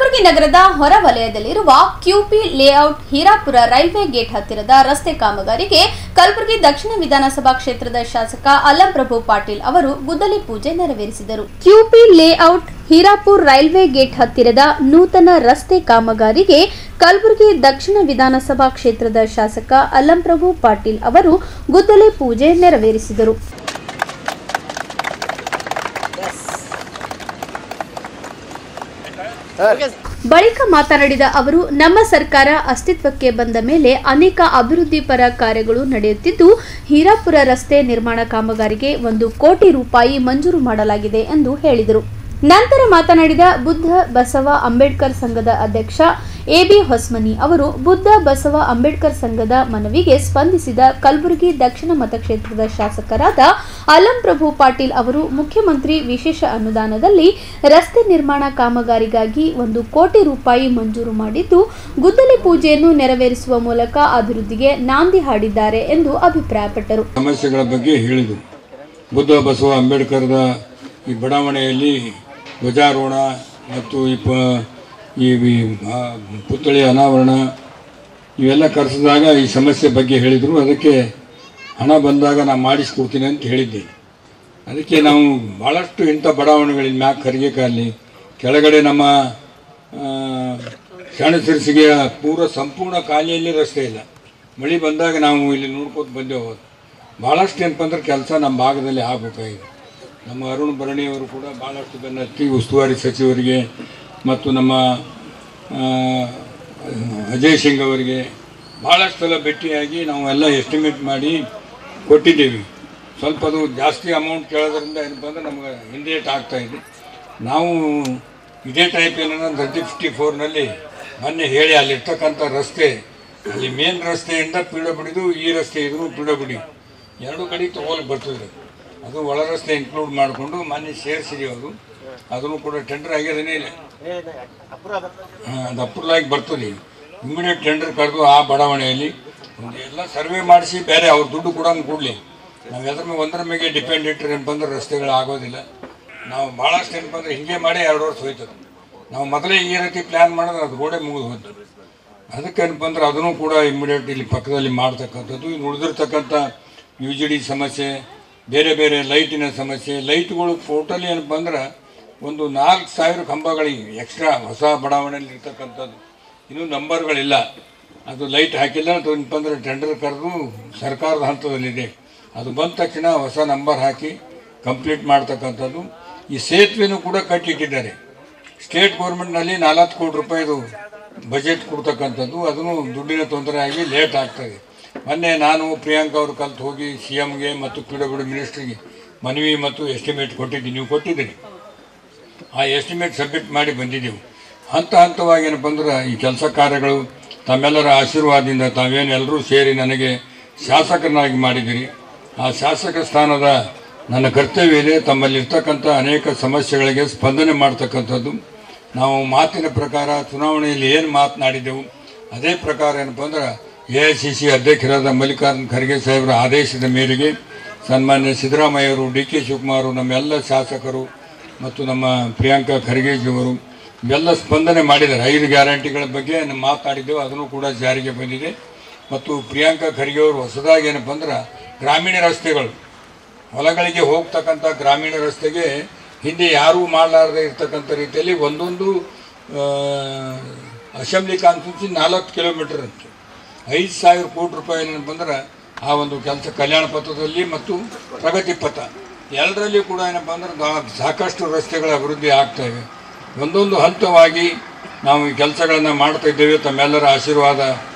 ಕಲಬುರಗಿ ನಗರದ ಹೊರವಲಯದಲ್ಲಿರುವ ಕ್ಯೂಪಿ layout ಹೀರಾಪುರ railway gate ಹತ್ತಿರದ ರಸ್ತೆ ಕಾಮಗಾರಿಗೆ ಕಲಬುರಗಿ ದಕ್ಷಿಣ ವಿಧಾನಸಭಾ ಕ್ಷೇತ್ರದ ಶಾಸಕ ಅಲ್ಲಂಪ್ರಭು ಪಾಟೀಲ್ ಅವರು ಗುದ್ದಲಿ ಪೂಜೆ ನೆರವೇರಿಸಿದರು. ಕ್ಯೂಪಿ ಲೇಔಟ್ ಹೀರಾಪುರ ರೈಲ್ವೆ ಗೇಟ್ ಹತ್ತಿರದ ನೂತನ ರಸ್ತೆ ಕಾಮಗಾರಿಗೆ ಕಲಬುರಗಿ ದಕ್ಷಿಣ ವಿಧಾನಸಭಾ ಕ್ಷೇತ್ರದ ಶಾಸಕ ಅಲ್ಲಂಪ್ರಭು ಪಾಟೀಲ್ ಅವರು ಗುದ್ದಲಿ ಪೂಜೆ ನೆರವೇರಿಸಿದರು. ಬಳಿಕ ಮಾತನಾಡಿದ ಅವರು, ನಮ್ಮ ಸರ್ಕಾರ ಅಸ್ತಿತ್ವಕ್ಕೆ ಬಂದ ಮೇಲೆ ಅನೇಕ ಅಭಿವೃದ್ಧಿ ಪರ ಕಾರ್ಯಗಳು ನಡೆಯುತ್ತಿದ್ದು, ಹೀರಾಪುರ ರಸ್ತೆ ನಿರ್ಮಾಣ ಕಾಮಗಾರಿಗೆ 1 ಕೋಟಿ ರೂಪಾಯಿ ಮಂಜೂರು ಮಾಡಲಾಗಿದೆ ಎಂದು ಹೇಳಿದರು. ನಂತರ ಮಾತನಾಡಿದ ಬುದ್ಧ ಬಸವ ಅಂಬೇಡ್ಕರ್ ಸಂಘದ ಅಧ್ಯಕ್ಷ ಎಬಿ ಹೊಸ್ಮನಿ ಅವರು, ಬುದ್ಧ ಬಸವ ಅಂಬೇಡ್ಕರ್ ಸಂಘದ ಮನವಿಗೆ ಸ್ಪಂದಿಸಿದ ಕಲಬುರಗಿ ದಕ್ಷಿಣ ಮತಕ್ಷೇತ್ರದ ಶಾಸಕರಾದ ಅಲ್ಲಂಪ್ರಭು ಪಾಟೀಲ್ ಅವರು ಮುಖ್ಯಮಂತ್ರಿ ವಿಶೇಷ ಅನುದಾನದಲ್ಲಿ ರಸ್ತೆ ನಿರ್ಮಾಣ ಕಾಮಗಾರಿಗಾಗಿ 1 ಕೋಟಿ ರೂಪಾಯಿ ಮಂಜೂರು ಮಾಡಿದ್ದು, ಗುದ್ದಲಿ ಪೂಜೆಯನ್ನು ನೆರವೇರಿಸುವ ಮೂಲಕ ಅಭಿವೃದ್ಧಿಗೆ ನಾಂದಿ ಹಾಡಿದ್ದಾರೆ ಎಂದು ಅಭಿಪ್ರಾಯಪಟ್ಟರು. ಸಮಸ್ಯೆಗಳ ಬಗ್ಗೆ ಹೇಳಿದರು. ಬುದ್ಧ ಬಸವ ಅಂಬೇಡ್ಕರ್ದ ಈ ಬಡಾವಣೆಯಲ್ಲಿ ಧ್ವಜಾರೋಹಣ ಮತ್ತು ಈ ಪುತ್ಥಳಿ ಅನಾವರಣ ಇವೆಲ್ಲ ಕರೆಸಿದಾಗ ಈ ಸಮಸ್ಯೆ ಬಗ್ಗೆ ಹೇಳಿದರು. ಅದಕ್ಕೆ ಹಣ ಬಂದಾಗ ನಾನು ಮಾಡಿಸ್ಕೊಡ್ತೀನಿ ಅಂತ ಹೇಳಿದ್ದೆ. ಅದಕ್ಕೆ ನಾವು ಭಾಳಷ್ಟು ಇಂಥ ಬಡಾವಣೆಗಳಿಂದ ಮ್ಯಾಕ್ ಖರ್ಗೆ ಕಾಲನಿ ಕೆಳಗಡೆ ನಮ್ಮ ಶರಣಸಿರಿಸಿಗೆ ಸಂಪೂರ್ಣ ಕಾಲನಿಯಲ್ಲಿ ರಸ್ತೆ ಇಲ್ಲ. ಮಳೆ ಬಂದಾಗ ನಾವು ಇಲ್ಲಿ ನೋಡ್ಕೊತ ಬಂದೇವು. ಭಾಳಷ್ಟು ಏನಪ್ಪ ಅಂದ್ರೆ ಕೆಲಸ ನಮ್ಮ ಭಾಗದಲ್ಲಿ ಆಗಬೇಕಾಗಿದೆ. ನಮ್ಮ ಅರುಣ್ ಭರಣಿಯವರು ಕೂಡ ಭಾಳಷ್ಟು ಬೆನ್ನತ್ತಿ ಉಸ್ತುವಾರಿ ಸಚಿವರಿಗೆ ಮತ್ತು ನಮ್ಮ ಅಜಯ್ ಸಿಂಗ್ ಅವರಿಗೆ ಭಾಳಷ್ಟು ಸಲ ಭೇಟಿಯಾಗಿ ನಾವು ಎಲ್ಲ ಎಸ್ಟಿಮೇಟ್ ಮಾಡಿ ಕೊಟ್ಟಿದ್ದೇವೆ. ಸ್ವಲ್ಪ ಅದು ಜಾಸ್ತಿ ಅಮೌಂಟ್ ಕೇಳೋದ್ರಿಂದ ಏನಪ್ಪ ಅಂದ್ರೆ ನಮ್ಗೆ ಹಿಂದೇಟ್ ಆಗ್ತಾಯಿದೆ. ನಾವು ಇದೇ ಟೈಪ್ ಏನೋ 3054ನಲ್ಲಿ ಮೊನ್ನೆ ಹೇಳಿ ಅಲ್ಲಿರ್ತಕ್ಕಂಥ ರಸ್ತೆ, ಅಲ್ಲಿ ಮೇನ್ ರಸ್ತೆಯಿಂದ ಪಿಡಬಿಡಿದು ಈ ರಸ್ತೆ ಇದ್ರು ಪಿಡಬಿಡಿ 2 ಕಡೆ ತೊಗೊಳಕ್ಕೆ ಬರ್ತದೆ. ಅದು ಒಳ ರಸ್ತೆ ಇನ್ಕ್ಲೂಡ್ ಮಾಡಿಕೊಂಡು ಮೊನ್ನೆ ಸೇರಿಸಿದೀವಿ. ಅದನ್ನು ಕೂಡ ಟೆಂಡರ್ ಆಗ್ಯದೇನೇ ಇಲ್ಲ, ಅದು ಅಪ್ರೂವಲ್ ಆಗಿ ಬರ್ತದೆ. ಇಮಿಡಿಯೇಟ್ ಟೆಂಡರ್ ಕರೆದು ಆ ಬಡಾವಣೆಯಲ್ಲಿ ಒಂದು ಎಲ್ಲ ಸರ್ವೆ ಮಾಡಿಸಿ ಬೇರೆ ಅವ್ರ ದುಡ್ಡು ಕೂಡ ಕೊಡಲಿ. ನಾವು ಒಂದರ ಮೇಲೆ ಡಿಪೆಂಡ್ ಇಟ್ಟರೆ ಏನಪ್ಪ ಅಂದ್ರೆ ರಸ್ತೆಗಳು ಆಗೋದಿಲ್ಲ. ನಾವು ಭಾಳಷ್ಟು ಏನಪ್ಪ ಅಂದ್ರೆ ಹೀಗೆ ಮಾಡಿ 2 ವರ್ಷ ಹೋಯ್ತದೆ. ನಾವು ಮೊದಲೇ ಈ ರೀತಿ ಪ್ಲ್ಯಾನ್ ಮಾಡಿದ್ರೆ ಅದು ಗೋಡೆ ಮುಗಿದು ಹೋಯ್ತು. ಅದಕ್ಕೆ ಏನಪ್ಪ ಅಂದ್ರೆ ಅದನ್ನು ಕೂಡ ಇಮಿಡಿಯೇಟ್ ಇಲ್ಲಿ ಪಕ್ಕದಲ್ಲಿ ಮಾಡ್ತಕ್ಕಂಥದ್ದು. ಇನ್ನು ಉಳಿದಿರ್ತಕ್ಕಂಥ UGD ಸಮಸ್ಯೆ, ಬೇರೆ ಬೇರೆ ಲೈಟಿನ ಸಮಸ್ಯೆ, ಲೈಟ್ಗಳು ಟೋಟಲಿ ಏನಪ್ಪ ಅಂದ್ರೆ ಒಂದು 4000 ಕಂಬಗಳಿಗೆ ಎಕ್ಸ್ಟ್ರಾ ಹೊಸ ಬಡಾವಣೆಯಲ್ಲಿ ಇರ್ತಕ್ಕಂಥದ್ದು. ಇನ್ನೂ ನಂಬರ್ಗಳಿಲ್ಲ, ಅದು ಲೈಟ್ ಹಾಕಿಲ್ಲ. ಅದು ಏನಪ್ಪ ಅಂದ್ರೆ ಟೆಂಡರ್ ಕರೆದು ಸರ್ಕಾರದ ಹಂತದಲ್ಲಿದೆ. ಅದು ಬಂದ ತಕ್ಷಣ ಹೊಸ ನಂಬರ್ ಹಾಕಿ ಕಂಪ್ಲೀಟ್ ಮಾಡ್ತಕ್ಕಂಥದ್ದು. ಈ ಸೇತುವೆನೂ ಕೂಡ ಕಟ್ಟಿಟ್ಟಿದ್ದಾರೆ. ಸ್ಟೇಟ್ ಗೌರ್ಮೆಂಟ್ನಲ್ಲಿ 4 ಕೋಟಿ ರೂಪಾಯಿದು ಬಜೆಟ್ ಕೊಡ್ತಕ್ಕಂಥದ್ದು. ಅದನ್ನು ದುಡ್ಡಿನ ತೊಂದರೆ ಆಗಿ ಲೇಟ್ ಆಗ್ತದೆ. ಮೊನ್ನೆ ನಾನು ಪ್ರಿಯಾಂಕಾ ಅವರು ಕಲ್ತು ಹೋಗಿ CMಗೆ ಮತ್ತು PWD ಮಿನಿಸ್ಟ್ರಿಗೆ ಮನವಿ ಮತ್ತು ಎಸ್ಟಿಮೇಟ್ ಕೊಟ್ಟಿದ್ದೀನಿ. ನೀವು ಕೊಟ್ಟಿದ್ದೀರಿ. ಆ ಎಸ್ಟಿಮೇಟ್ ಸಬ್ಮಿಟ್ ಮಾಡಿ ಬಂದಿದ್ದೆವು. ಹಂತವಾಗಿ ಏನಪ್ಪ ಅಂದ್ರೆ ಈ ಕೆಲಸ ಕಾರ್ಯಗಳು ತಮ್ಮೆಲ್ಲರ ಆಶೀರ್ವಾದದಿಂದ ತಾವೇನು ಎಲ್ಲರೂ ಸೇರಿ ನನಗೆ ಶಾಸಕರನ್ನಾಗಿ ಮಾಡಿದ್ದೀರಿ. ಆ ಶಾಸಕ ಸ್ಥಾನದ ನನ್ನ ಕರ್ತವ್ಯ ಇದೆ. ತಮ್ಮಲ್ಲಿರ್ತಕ್ಕಂಥ ಅನೇಕ ಸಮಸ್ಯೆಗಳಿಗೆ ಸ್ಪಂದನೆ ಮಾಡ್ತಕ್ಕಂಥದ್ದು. ನಾವು ಮಾತಿನ ಪ್ರಕಾರ ಚುನಾವಣೆಯಲ್ಲಿ ಏನು ಮಾತನಾಡಿದ್ದೆವು ಅದೇ ಪ್ರಕಾರ ಏನಪ್ಪ ಅಂದ್ರೆ AICC ಅಧ್ಯಕ್ಷರಾದ ಮಲ್ಲಿಕಾರ್ಜುನ ಖರ್ಗೆ ಸಾಹೇಬರ ಆದೇಶದ ಮೇರೆಗೆ ಸನ್ಮಾನ್ಯ ಸಿದ್ದರಾಮಯ್ಯವರು, DK ಶಿವಕುಮಾರ್, ನಮ್ಮೆಲ್ಲ ಶಾಸಕರು ಮತ್ತು ನಮ್ಮ ಪ್ರಿಯಾಂಕಾ ಖರ್ಗೆಜಿಯವರು ಇವೆಲ್ಲ ಸ್ಪಂದನೆ ಮಾಡಿದ್ದಾರೆ. 5 ಗ್ಯಾರಂಟಿಗಳ ಬಗ್ಗೆ ನಾವು ಮಾತನಾಡಿದ್ದೆವು. ಅದನ್ನು ಕೂಡ ಜಾರಿಗೆ ಬಂದಿದೆ. ಮತ್ತು ಪ್ರಿಯಾಂಕಾ ಖರ್ಗೆ ಅವರು ಹೊಸದಾಗಿ ಏನಪ್ಪ ಅಂದ್ರೆ ಗ್ರಾಮೀಣ ರಸ್ತೆಗಳು, ಹೊಲಗಳಿಗೆ ಹೋಗ್ತಕ್ಕಂಥ ಗ್ರಾಮೀಣ ರಸ್ತೆಗೆ ಹಿಂದೆ ಯಾರೂ ಮಾಡಲಾರದೆ ಇರ್ತಕ್ಕಂಥ ರೀತಿಯಲ್ಲಿ ಒಂದೊಂದು ಅಸೆಂಬ್ಲಿ ಕಾನ್ಸ್ಟಿಟ್ಯೂನ್ಸಿ 4 ಕಿಲೋಮೀಟರ್ ಅಂತ 5000 ಕೋಟಿ ರೂಪಾಯಿ ಏನಪ್ಪ ಅಂದ್ರೆ ಆ ಒಂದು ಕೆಲಸ ಕಲ್ಯಾಣ ಪಥದಲ್ಲಿ ಮತ್ತು ಪ್ರಗತಿ ಪಥ ಎರಡರಲ್ಲಿ ಕೂಡ ಏನಪ್ಪ ಅಂದ್ರೆ ಸಾಕಷ್ಟು ರಸ್ತೆಗಳ ಅಭಿವೃದ್ಧಿ ಆಗ್ತಾಯಿವೆ. ಒಂದೊಂದು ಹಂತವಾಗಿ ನಾವು ಈ ಕೆಲಸಗಳನ್ನು ಮಾಡ್ತಾ ಇದ್ದೇವೆ. ತಮ್ಮೆಲ್ಲರ ಆಶೀರ್ವಾದ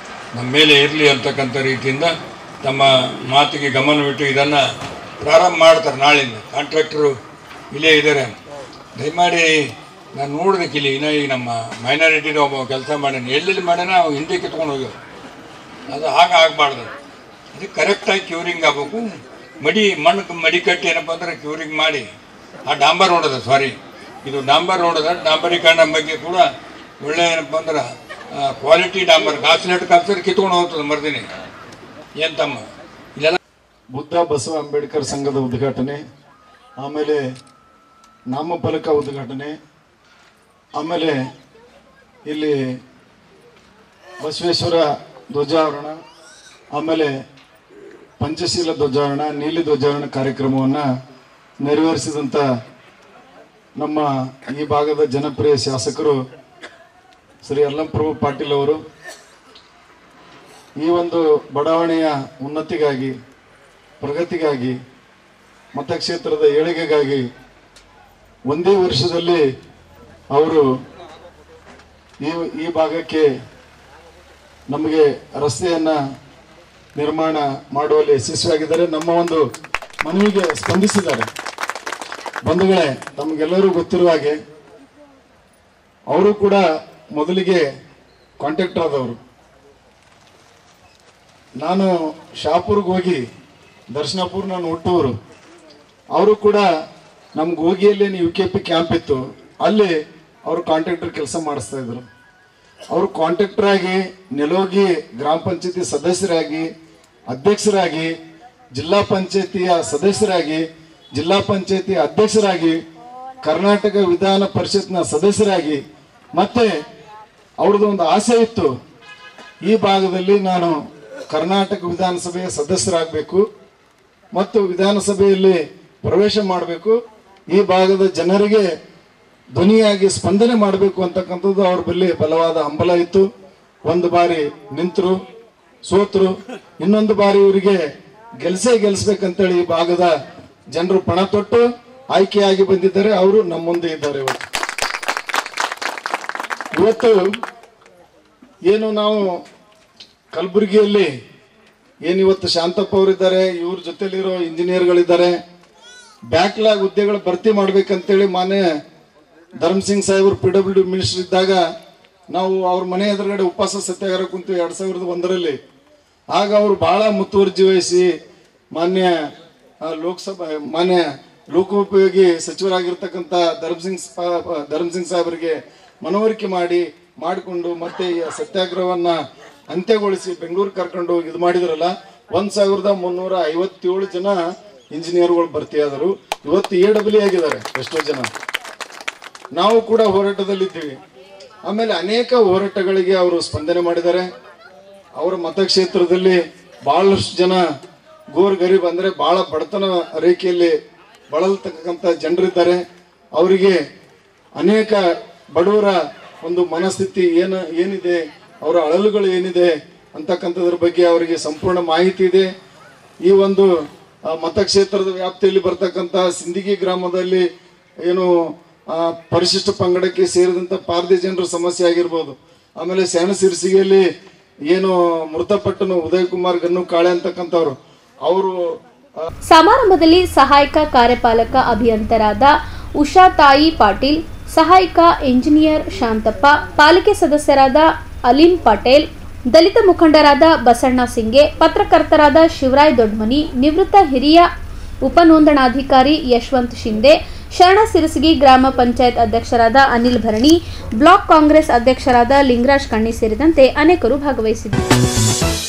ನಮ್ಮ ಮೇಲೆ ಇರಲಿ ಅಂತಕ್ಕಂಥ ರೀತಿಯಿಂದ ತಮ್ಮ ಮಾತಿಗೆ ಗಮನವಿಟ್ಟು ಇದನ್ನು ಪ್ರಾರಂಭ ಮಾಡ್ತಾರೆ. ನಾಳಿಂದ ಕಾಂಟ್ರಾಕ್ಟರು ಇಲ್ಲೇ ಇದ್ದಾರೆ. ದಯಮಾಡಿ ನಾನು ನೋಡೋದಕ್ಕಿಲ್ಲ. ಇನ್ನು ಈಗ ನಮ್ಮ ಮೈನಾರಿಟಿದ ಒಬ್ಬ ಕೆಲಸ ಮಾಡ್ಯಾನ, ಎಲ್ಲೆಲ್ಲಿ ಮಾಡ್ಯಾನ ಅವು ಹಿಂದೆ ಕಿತ್ಕೊಂಡು ಹೋಗ್ಯಾವ. ಅದು ಆಗಬಾರ್ದು. ಅದಕ್ಕೆ ಕರೆಕ್ಟಾಗಿ ಕ್ಯೂರಿಂಗ್ ಆಗಬೇಕು. ಮಡಿ ಕಟ್ಟಿ ಏನಪ್ಪ ಅಂದ್ರೆ ಕ್ಯೂರಿಂಗ್ ಮಾಡಿ ಆ ಡಾಂಬರ್ ರೋಡ್ ಇದು ಡಾಂಬರ್ ರೋಡ್ ಡಾಂಬರೀಕರಣ ಬಗ್ಗೆ ಕೂಡ ಒಳ್ಳೆ ಏನಪ್ಪ ಅಂದ್ರೆ ಕ್ವಾಲಿಟಿ ಡಾಂಬರ್ ಗಾಸ್ಲೆಟ್ ಕಲ್ಸರ್ ಕಿತ್ಕೊಂಡು ಹೋಗ್ತದೆ ಮರ್ದಿನಿ. ಏನು ತಮ್ಮ ಇಲ್ಲೆಲ್ಲ ಬುದ್ಧ ಬಸವ ಅಂಬೇಡ್ಕರ್ ಸಂಘದ ಉದ್ಘಾಟನೆ, ಆಮೇಲೆ ನಾಮಫಲಕ ಉದ್ಘಾಟನೆ, ಆಮೇಲೆ ಇಲ್ಲಿ ಬಸವೇಶ್ವರ ಧ್ವಜಾರೋಹಣ, ಆಮೇಲೆ ಪಂಚಶೀಲ ಧ್ವಜಾರೋಹಣ, ನೀಲಿ ಧ್ವಜಾರೋಹಣ ಕಾರ್ಯಕ್ರಮವನ್ನು ನೆರವೇರಿಸಿದಂಥ ನಮ್ಮ ಈ ಭಾಗದ ಜನಪ್ರಿಯ ಶಾಸಕರು ಶ್ರೀ ಅಲ್ಲಂಪ್ರಭು ಪಾಟೀಲ್ ಅವರು ಈ ಒಂದು ಬಡಾವಣೆಯ ಉನ್ನತಿಗಾಗಿ, ಪ್ರಗತಿಗಾಗಿ, ಮತಕ್ಷೇತ್ರದ ಏಳಿಗೆಗಾಗಿ ಒಂದೇ ವರ್ಷದಲ್ಲಿ ಅವರು ಈ ಭಾಗಕ್ಕೆ ನಮಗೆ ರಸ್ತೆಯನ್ನು ನಿರ್ಮಾಣ ಮಾಡುವಲ್ಲಿ ಯಶಸ್ವಿಯಾಗಿದ್ದಾರೆ. ನಮ್ಮ ಒಂದು ಮನವಿಗೆ ಸ್ಪಂದಿಸಿದ್ದಾರೆ. ಬಂಧುಗಳೇ, ತಮಗೆಲ್ಲರೂ ಗೊತ್ತಿರುವ ಹಾಗೆ ಅವರು ಕೂಡ ಮೊದಲಿಗೆ ಕಾಂಟ್ರಾಕ್ಟರ್ ಆದವರು. ನಾನು ಶಾಪುರ್ಗೆ ಹೋಗಿ, ದರ್ಶನಾಪುರ ನಾನು ಹುಟ್ಟೂರು, ಅವರು ಕೂಡ ನಮ್ಮ ಗೋಗಿಯಲ್ಲಿ UKP ಕ್ಯಾಂಪ್ ಇತ್ತು, ಅಲ್ಲಿ ಅವರು ಕಾಂಟ್ರಾಕ್ಟರ್ ಕೆಲಸ ಮಾಡಿಸ್ತಾ ಇದ್ರು. ಅವರು ಕಾಂಟ್ರಾಕ್ಟರ್ ಆಗಿ, ನೆಲೋಗಿ ಗ್ರಾಮ ಪಂಚಾಯತಿ ಸದಸ್ಯರಾಗಿ, ಅಧ್ಯಕ್ಷರಾಗಿ, ಜಿಲ್ಲಾ ಪಂಚಾಯತಿಯ ಸದಸ್ಯರಾಗಿ, ಜಿಲ್ಲಾ ಪಂಚಾಯತಿ ಅಧ್ಯಕ್ಷರಾಗಿ, ಕರ್ನಾಟಕ ವಿಧಾನ ಪರಿಷತ್ನ ಸದಸ್ಯರಾಗಿ, ಮತ್ತೆ ಅವ್ರದ್ದು ಒಂದು ಆಸೆ ಇತ್ತು, ಈ ಭಾಗದಲ್ಲಿ ನಾನು ಕರ್ನಾಟಕ ವಿಧಾನಸಭೆಯ ಸದಸ್ಯರಾಗಬೇಕು ಮತ್ತು ವಿಧಾನಸಭೆಯಲ್ಲಿ ಪ್ರವೇಶ ಮಾಡಬೇಕು, ಈ ಭಾಗದ ಜನರಿಗೆ ಧ್ವನಿಯಾಗಿ ಸ್ಪಂದನೆ ಮಾಡಬೇಕು ಅಂತಕ್ಕಂಥದ್ದು ಅವ್ರ ಬಳಿ ಬಲವಾದ ಹಂಬಲ ಇತ್ತು. ಒಂದು ಬಾರಿ ನಿಂತರು, ಸೋತರು, ಇನ್ನೊಂದು ಬಾರಿ ಇವರಿಗೆ ಗೆಲ್ಲಿಸ್ಬೇಕಂತೇಳಿ ಈ ಭಾಗದ ಜನರು ಪಣ ತೊಟ್ಟು ಆಯ್ಕೆಯಾಗಿ ಬಂದಿದ್ದಾರೆ. ಅವರು ನಮ್ಮ ಮುಂದೆ ಇದ್ದಾರೆ. ಇವತ್ತು ಏನು ನಾವು ಕಲಬುರಗಿಯಲ್ಲಿ ಏನಿವತ್ತು ಶಾಂತಪ್ಪ ಅವರಿದ್ದಾರೆ, ಇವ್ರ ಜೊತೆಲಿರೋ ಇಂಜಿನಿಯರ್ಗಳಿದ್ದಾರೆ, ಬ್ಯಾಕ್ಲಾಗ್ ಹುದ್ದೆಗಳು ಭರ್ತಿ ಮಾಡ್ಬೇಕಂತೇಳಿ ಮಾನ್ಯ ಧರ್ಮಸಿಂಗ್ ಸಾಹೇಬರು PWD ಮಿನಿಸ್ಟರ್ ಇದ್ದಾಗ ನಾವು ಅವ್ರ ಮನೆ ಎದುರುಗಡೆ ಉಪವಾಸ ಸತ್ಯಾಗ್ರಹ ಕುಂತು 2001ರಲ್ಲಿ. ಆಗ ಅವರು ಬಹಳ ಮುತುವರ್ಜಿ ವಹಿಸಿ ಮಾನ್ಯ ಲೋಕೋಪಯೋಗಿ ಸಚಿವರಾಗಿರ್ತಕ್ಕಂಥ ಧರ್ಮಸಿಂಗ್ ಸಾಹೇಬರಿಗೆ ಮನವರಿಕೆ ಮಾಡಿಕೊಂಡು ಮತ್ತೆ ಈ ಸತ್ಯಾಗ್ರಹವನ್ನ ಅಂತ್ಯಗೊಳಿಸಿ ಬೆಂಗಳೂರು ಕರ್ಕೊಂಡು ಹೋಗಿ ಇದು ಮಾಡಿದ್ರಲ್ಲ. 1357 ಜನ ಇಂಜಿನಿಯರ್ಗಳು ಭರ್ತಿಯಾದರು. ಇವತ್ತು AWE ಆಗಿದ್ದಾರೆ ಎಷ್ಟೋ ಜನ. ನಾವು ಕೂಡ ಹೋರಾಟದಲ್ಲಿದ್ದೀವಿ. ಆಮೇಲೆ ಅನೇಕ ಹೋರಾಟಗಳಿಗೆ ಅವರು ಸ್ಪಂದನೆ ಮಾಡಿದ್ದಾರೆ. ಅವರ ಮತಕ್ಷೇತ್ರದಲ್ಲಿ ಬಹಳಷ್ಟು ಜನ ಗೋರ್ ಗರೀಬ್ ಅಂದ್ರೆ ಬಹಳ ಬಡತನ ರೇಖೆಯಲ್ಲಿ ಬಳಲ್ತಕ್ಕಂಥ ಜನರಿದ್ದಾರೆ. ಅವರಿಗೆ ಅನೇಕ ಬಡವರ ಒಂದು ಮನಸ್ಥಿತಿ ಏನಿದೆ, ಅವರ ಅಳಲುಗಳು ಏನಿದೆ ಅಂತಕ್ಕಂಥದ್ರ ಬಗ್ಗೆ ಅವರಿಗೆ ಸಂಪೂರ್ಣ ಮಾಹಿತಿ ಇದೆ. ಈ ಒಂದು ಮತಕ್ಷೇತ್ರದ ವ್ಯಾಪ್ತಿಯಲ್ಲಿ ಬರ್ತಕ್ಕಂಥ ಸಿಂದಗಿ ಗ್ರಾಮದಲ್ಲಿ ಏನು ಪರಿಶಿಷ್ಟ ಪಂಗಡಕ್ಕೆ ಸೇರಿದಂಥ ಪಾರದಿ ಜನರ ಸಮಸ್ಯೆ ಆಗಿರ್ಬೋದು, ಆಮೇಲೆ ಸ್ಯಾಣಸಿರ್ಸಿಗೆಯಲ್ಲಿ ಏನು ಮೃತಪಟ್ಟನು ಉದಯ್ ಕುಮಾರ್ ಗನ್ನು ಕಾಳೆ ಅಂತಕ್ಕಂಥವ್ರು, ಅವರು ಸಮಾರಂಭದಲ್ಲಿ ಸಹಾಯಕ ಕಾರ್ಯಪಾಲಕ ಅಭಿಯಂತರಾದ ಉಷಾತಾಯಿ ಪಾಟೀಲ್, ಸಹಾಯಕ ಇಂಜಿನಿಯರ್ ಶಾಂತಪ್ಪ, ಪಾಲಿಕೆ ಸದಸ್ಯರಾದ ಅಲೀಂ ಪಟೇಲ್, ದಲಿತ ಮುಖಂಡರಾದ ಬಸಣ್ಣ ಸಿಂಗೆ, ಪತ್ರಕರ್ತರಾದ ಶಿವರಾಯ್ ದೊಡ್ಮನಿ, ನಿವೃತ್ತ ಹಿರಿಯ ಉಪನೋಂದಣಾಧಿಕಾರಿ ಯಶವಂತ್ ಶಿಂದೆ, ಶರಣ ಸಿರಸಗಿ ಗ್ರಾಮ ಪಂಚಾಯತ್ ಅಧ್ಯಕ್ಷರಾದ ಅನಿಲ್ ಭರಣಿ, ಬ್ಲಾಕ್ ಕಾಂಗ್ರೆಸ್ ಅಧ್ಯಕ್ಷರಾದ ಲಿಂಗರಾಜ್ ಕಣ್ಣಿ ಸೇರಿದಂತೆ ಅನೇಕರು ಭಾಗವಹಿಸಿದ್ದರು.